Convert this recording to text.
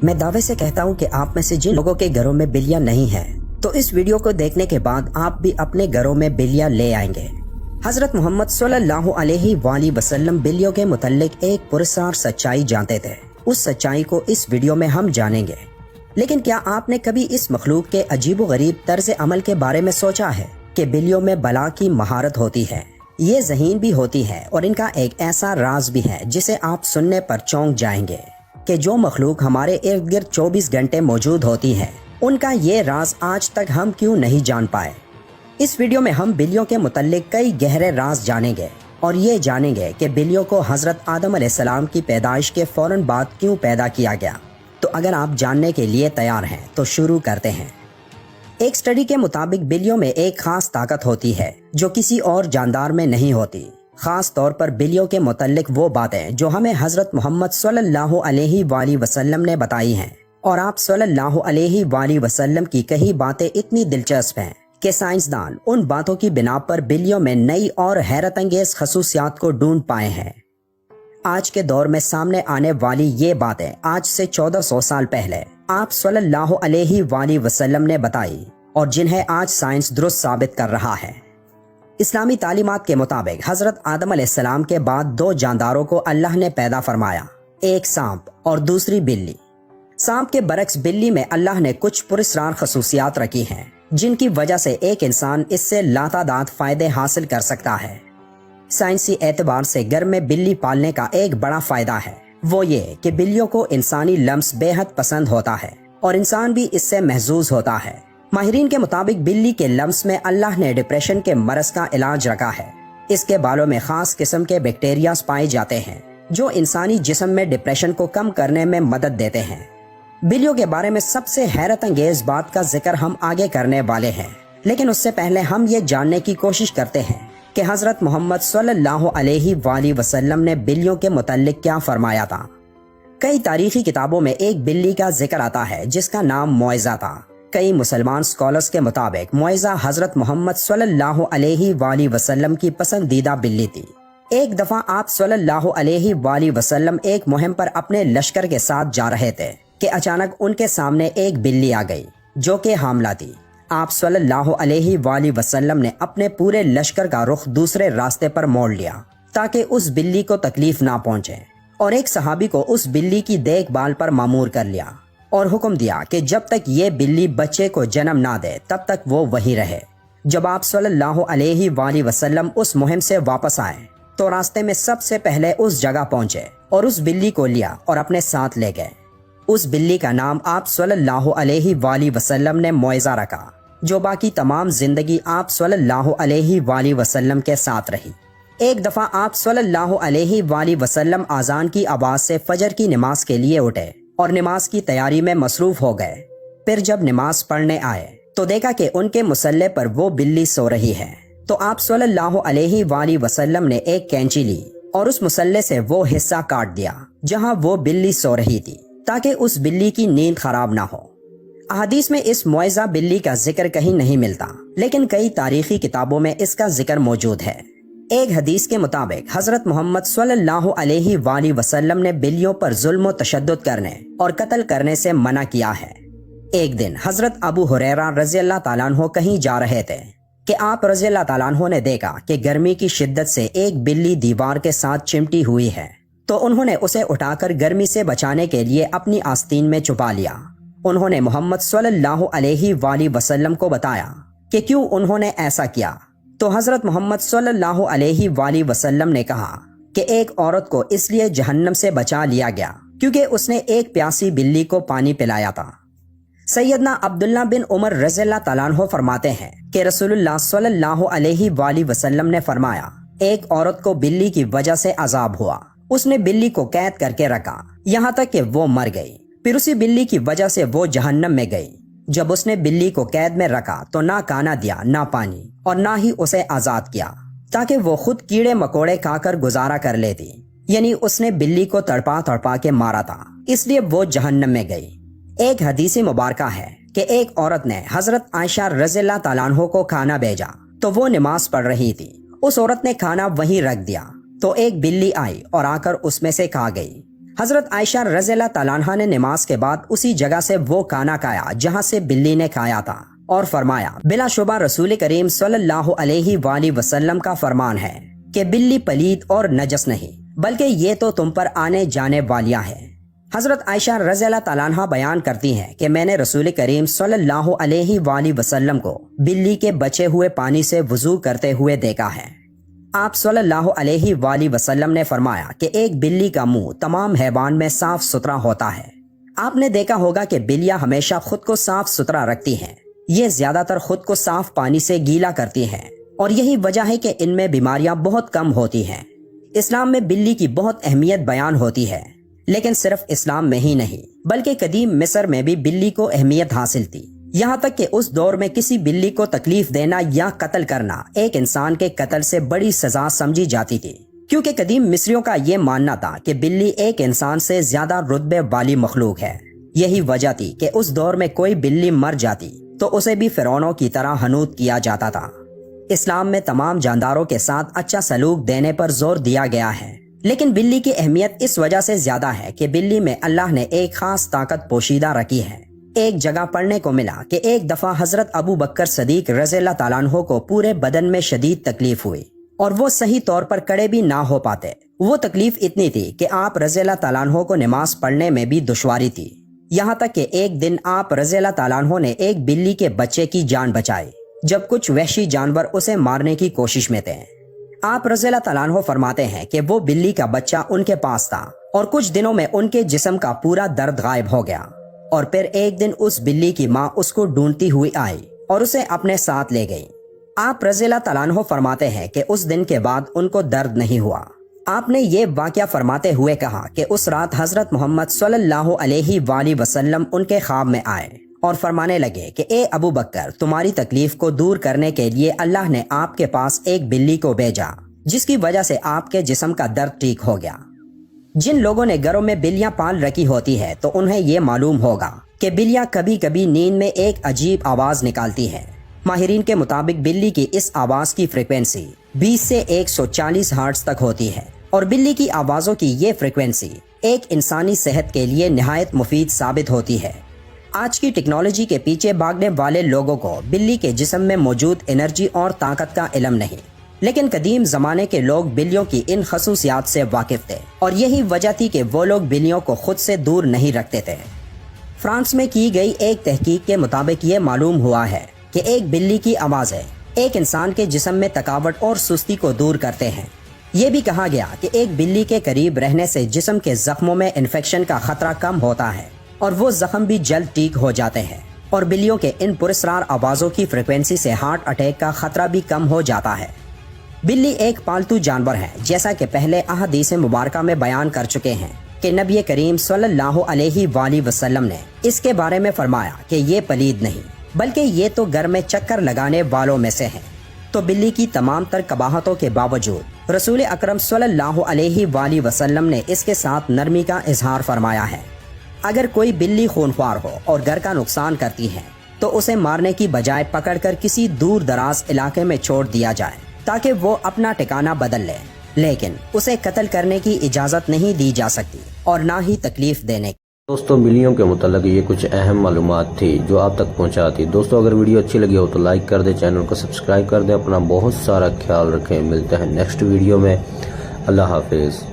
मैं दावे से कहता हूँ कि आप में से जिन लोगों के घरों में बिल्लियाँ नहीं हैं, तो इस वीडियो को देखने के बाद आप भी अपने घरों में बिल्लियाँ ले आएंगे। हजरत मोहम्मद सल्लल्लाहु अलैहि वसल्लम बिल्लियों के मुतल्लिक एक पुरस्कार सच्चाई जानते थे। उस सच्चाई को इस वीडियो में हम जानेंगे। लेकिन क्या आपने कभी इस मखलूक के अजीबोगरीब तर्ज अमल के बारे में सोचा है कि बिल्लियों में बला की महारत होती है, ये ज़हीन भी होती है और इनका एक ऐसा राज भी है जिसे आप सुनने पर चौंक जाएंगे कि जो मखलूक हमारे इर्द गिर्द 24 घंटे मौजूद होती है, उनका ये राज आज तक हम क्यों नहीं जान पाए। इस वीडियो में हम बिल्लियों के मुतल्लिक कई गहरे राज जानेंगे और ये जानेंगे कि बिल्लियों को हजरत आदम अलैहिस्सलाम की पैदाइश के फौरन बाद क्यों पैदा किया गया। तो अगर आप जानने के लिए तैयार हैं तो शुरू करते हैं। एक स्टडी के मुताबिक बिल्लियों में एक खास ताकत होती है जो किसी और जानदार में नहीं होती। खास तौर पर बिल्लियों के मुतल्लिक वो बातें जो हमें हजरत मोहम्मद सल्लल्लाहु अलैहि वसल्लम ने बताई हैं, और आप सल्लल्लाहु अलैहि वसल्लम की कही बातें इतनी दिलचस्प हैं कि साइंसदान उन बातों की बिना पर बिल्लियों में नई और हैरत अंगेज खसूसियात को ढूंढ पाए हैं। आज के दौर में सामने आने वाली ये बातें आज से 1400 साल पहले आप सल्लल्लाहु अलैहि वसल्लम ने बताई और जिन्हें आज साइंस दुरुस्त साबित कर रहा है। इस्लामी तालीमात के मुताबिक हजरत आदम अलैहिस्सलाम के बाद दो जानदारों को अल्लाह ने पैदा फरमाया, एक सांप और दूसरी बिल्ली। सांप के बरक्स बिल्ली में अल्लाह ने कुछ पुरस्कार खसूसियात रखी हैं जिनकी वजह से एक इंसान इससे लातादाद फायदे हासिल कर सकता है। साइंसी एतबार से घर में बिल्ली पालने का एक बड़ा फायदा है, वो ये कि बिल्लियों को इंसानी लम्स बेहद पसंद होता है और इंसान भी इससे महजूज होता है। माहिरीन के मुताबिक बिल्ली के लम्स में अल्लाह ने डिप्रेशन के मरज का इलाज रखा है। इसके बालों में खास किस्म के बैक्टीरिया पाए जाते हैं जो इंसानी जिस्म में डिप्रेशन को कम करने में मदद देते हैं। बिल्लियों के बारे में सबसे हैरत अंगेज बात का जिक्र हम आगे करने वाले हैं, लेकिन उससे पहले हम ये जानने की कोशिश करते हैं कि हजरत मोहम्मद सल्लल्लाहु अलैहि वसल्लम ने बिल्लियों के मुतल्लिक क्या फरमाया था। कई तारीखी किताबों में एक बिल्ली का जिक्र आता है जिसका नाम मुइज़ा था। कई मुसलमान स्कॉलर्स के मुताबिक मुइज़ा हजरत मोहम्मद सल्लल्लाहु अलैहि वसल्लम की पसंदीदा बिल्ली थी। एक दफा आप सल्लल्लाहु अलैहि वसल्लम एक मुहिम पर अपने लश्कर के साथ जा रहे थे कि अचानक उनके सामने एक बिल्ली आ गई जो कि हामला थी। आप सल्लल्लाहु अलैहि वसल्लम ने अपने पूरे लश्कर का रुख दूसरे रास्ते पर मोड़ लिया ताकि उस बिल्ली को तकलीफ ना पहुंचे, और एक सहाबी को उस बिल्ली की देखभाल पर मामूर कर लिया और हुक्म दिया कि जब तक ये बिल्ली बच्चे को जन्म ना दे तब तक वो वहीं रहे। जब आप सल्लल्लाहु अलैहि वसल्लम उस मुहिम से वापस आए तो रास्ते में सबसे पहले उस जगह पहुंचे और उस बिल्ली को लिया और अपने साथ ले गए। उस बिल्ली का नाम आप सल्लल्लाहु अलैहि वसल्लम ने मुइज़ा रखा, जो बाकी तमाम जिंदगी आप सल्लल्लाहु अलैहि वसल्लम के साथ रही। एक दफा आप सल्लल्लाहु अलैहि वसल्लम आजान की आवाज से फजर की नमाज के लिए उठे और नमाज की तैयारी में मसरूफ हो गए। फिर जब नमाज पढ़ने आए तो देखा कि उनके मुसल्ले पर वो बिल्ली सो रही है। तो आप सल्लल्लाहु अलैहि वसल्लम ने एक कैंची ली और उस मुसल्ले से वो हिस्सा काट दिया जहां वो बिल्ली सो रही थी, ताकि उस बिल्ली की नींद खराब ना हो। अहादीस में इस मुइज़ा बिल्ली का जिक्र कहीं नहीं मिलता, लेकिन कई तारीखी किताबों में इसका जिक्र मौजूद है। एक हदीस के मुताबिक हजरत मोहम्मद सल्लल्लाहु अलैहि वसल्लम ने बिल्लियों पर जुल्म और तशद्दुद करने और कत्ल करने से मना किया है। एक दिन हजरत अबू हुरैरा रज़ियल्लाहु ताला अन्हु कहीं जा रहे थे कि आप रज़ियल्लाहु ताला अन्हु ने देखा कि गर्मी की शिद्दत से एक बिल्ली दीवार के साथ चिमटी हुई है, तो उन्होंने उसे उठाकर गर्मी से बचाने के लिए अपनी आस्तीन में छुपा लिया। उन्होंने मोहम्मद सल्लल्लाहु अलैहि वसल्लम को बताया कि क्यों उन्होंने ऐसा किया। तो हजरत मोहम्मद सल्लल्लाहु अलैहि वसल्लम ने कहा कि एक औरत को इसलिए जहन्नम से बचा लिया गया क्योंकि उसने एक प्यासी बिल्ली को पानी पिलाया था। सैयदना अब्दुल्ला बिन उमर रज़ियल्लाहु ताला अन्हु फरमाते हैं कि रसूलुल्लाह सल्लल्लाहु अलैहि वसल्लम ने फरमाया, एक औरत को बिल्ली की वजह से अजाब हुआ। उसने बिल्ली को कैद करके रखा यहाँ तक कि वो मर गई। फिर उसी बिल्ली की वजह से वो जहन्नम में गई। जब उसने बिल्ली को कैद में रखा तो ना खाना दिया, ना पानी, और ना ही उसे आजाद किया ताकि वो खुद कीड़े मकोड़े खाकर गुजारा कर लेती। यानी उसने बिल्ली को तड़पा तड़पा के मारा था, इसलिए वो जहन्नम में गई। एक हदीस मुबारका है कि एक औरत ने हजरत आयशा रज़ियल्लाहु ताला अन्हा को खाना भेजा तो वो नमाज पढ़ रही थी। उस औरत ने खाना वहीं रख दिया तो एक बिल्ली आई और आकर उसमें से खा गई। حضرت عائشہ رضی اللہ تعالیٰ عنہا نے نماز کے بعد اسی جگہ سے وہ کھانا کھایا جہاں سے بلی نے کھایا تھا اور فرمایا بلا شبہ رسول کریم صلی اللہ علیہ وآلہ وسلم کا فرمان ہے کہ بلی پلید اور نجس نہیں بلکہ یہ تو تم پر آنے جانے والیاں ہیں۔ حضرت عائشہ رضی اللہ تعالیٰ عنہا بیان کرتی ہیں کہ میں نے رسول کریم صلی اللہ علیہ وآلہ وسلم کو بلی کے بچے ہوئے پانی سے وضو کرتے ہوئے دیکھا ہے۔ آپ صلی اللہ علیہ وآلہ وسلم نے فرمایا کہ ایک بلی کا منہ تمام حیوان میں صاف ستھرا ہوتا ہے۔ آپ نے دیکھا ہوگا کہ بلیاں ہمیشہ خود کو صاف ستھرا رکھتی ہیں۔ یہ زیادہ تر خود کو صاف پانی سے گیلا کرتی ہیں اور یہی وجہ ہے کہ ان میں بیماریاں بہت کم ہوتی ہیں۔ اسلام میں بلی کی بہت اہمیت بیان ہوتی ہے، لیکن صرف اسلام میں ہی نہیں بلکہ قدیم مصر میں بھی بلی کو اہمیت حاصل تھی، یہاں تک کہ اس دور میں کسی بلی کو تکلیف دینا یا قتل کرنا ایک انسان کے قتل سے بڑی سزا سمجھی جاتی تھی، کیونکہ قدیم مصریوں کا یہ ماننا تھا کہ بلی ایک انسان سے زیادہ رتبے والی مخلوق ہے۔ یہی وجہ تھی کہ اس دور میں کوئی بلی مر جاتی تو اسے بھی فرعونوں کی طرح حنوط کیا جاتا تھا۔ اسلام میں تمام جانداروں کے ساتھ اچھا سلوک دینے پر زور دیا گیا ہے، لیکن بلی کی اہمیت اس وجہ سے زیادہ ہے کہ بلی میں اللہ نے ایک خاص طاقت پوشیدہ رکھی ہے۔ ایک جگہ پڑھنے کو ملا کہ ایک دفعہ حضرت ابو بکر صدیق رضی اللہ تعالیٰ عنہ کو پورے بدن میں شدید تکلیف ہوئی اور وہ صحیح طور پر کھڑے بھی نہ ہو پاتے۔ وہ تکلیف اتنی تھی کہ آپ رضی اللہ تعالیٰ عنہ کو نماز پڑھنے میں بھی دشواری تھی، یہاں تک کہ ایک دن آپ رضی اللہ تعالیٰ عنہ نے ایک بلی کے بچے کی جان بچائی جب کچھ وحشی جانور اسے مارنے کی کوشش میں تھے۔ آپ رضی اللہ تعالیٰ عنہ فرماتے ہیں کہ وہ بلی کا بچہ ان کے پاس تھا اور کچھ دنوں میں ان کے جسم کا پورا درد غائب ہو گیا، اور پھر ایک دن اس بلی کی ماں اس کو ڈھونڈتی ہوئی آئی اور اسے اپنے ساتھ لے گئی۔ آپ رضی اللہ تعالیٰ عنہ فرماتے ہیں کہ اس دن کے بعد ان کو درد نہیں ہوا۔ آپ نے یہ واقعہ فرماتے ہوئے کہا کہ اس رات حضرت محمد صلی اللہ علیہ وآلہ وسلم ان کے خواب میں آئے اور فرمانے لگے کہ اے ابو بکر، تمہاری تکلیف کو دور کرنے کے لیے اللہ نے آپ کے پاس ایک بلی کو بھیجا جس کی وجہ سے آپ کے جسم کا درد ٹھیک ہو گیا۔ جن لوگوں نے گھروں میں بلیاں پال رکھی ہوتی ہے تو انہیں یہ معلوم ہوگا کہ بلیاں کبھی کبھی نیند میں ایک عجیب آواز نکالتی ہیں۔ ماہرین کے مطابق بلی کی اس آواز کی فریکوینسی 20 سے 140 ہرٹز تک ہوتی ہے، اور بلی کی آوازوں کی یہ فریکوینسی ایک انسانی صحت کے لیے نہایت مفید ثابت ہوتی ہے۔ آج کی ٹیکنالوجی کے پیچھے بھاگنے والے لوگوں کو بلی کے جسم میں موجود انرجی اور طاقت کا علم نہیں، لیکن قدیم زمانے کے لوگ بلیوں کی ان خصوصیات سے واقف تھے، اور یہی وجہ تھی کہ وہ لوگ بلیوں کو خود سے دور نہیں رکھتے تھے۔ فرانس میں کی گئی ایک تحقیق کے مطابق یہ معلوم ہوا ہے کہ ایک بلی کی آوازیں ایک انسان کے جسم میں تھکاوٹ اور سستی کو دور کرتے ہیں۔ یہ بھی کہا گیا کہ ایک بلی کے قریب رہنے سے جسم کے زخموں میں انفیکشن کا خطرہ کم ہوتا ہے اور وہ زخم بھی جلد ٹھیک ہو جاتے ہیں، اور بلیوں کے ان پراسرار آوازوں کی فریکوینسی سے ہارٹ اٹیک کا خطرہ بھی کم ہو جاتا ہے۔ بلی ایک پالتو جانور ہے، جیسا کہ پہلے احادیث مبارکہ میں بیان کر چکے ہیں کہ نبی کریم صلی اللہ علیہ وآلہ وسلم نے اس کے بارے میں فرمایا کہ یہ پلید نہیں بلکہ یہ تو گھر میں چکر لگانے والوں میں سے ہیں۔ تو بلی کی تمام تر قباحتوں کے باوجود رسول اکرم صلی اللہ علیہ وآلہ وسلم نے اس کے ساتھ نرمی کا اظہار فرمایا ہے۔ اگر کوئی بلی خونخوار ہو اور گھر کا نقصان کرتی ہے تو اسے مارنے کی بجائے پکڑ کر کسی دور دراز علاقے میں چھوڑ دیا جائے تاکہ وہ اپنا ٹھکانہ بدل لے، لیکن اسے قتل کرنے کی اجازت نہیں دی جا سکتی اور نہ ہی تکلیف دینے کی۔ دوستوں، بلیوں کے متعلق یہ کچھ اہم معلومات تھی جو آپ تک پہنچاتی۔ دوستوں، اگر ویڈیو اچھی لگی ہو تو لائک کر دیں، چینل کو سبسکرائب کر دیں، اپنا بہت سارا خیال رکھیں۔ ملتے ہیں نیکسٹ ویڈیو میں۔ اللہ حافظ۔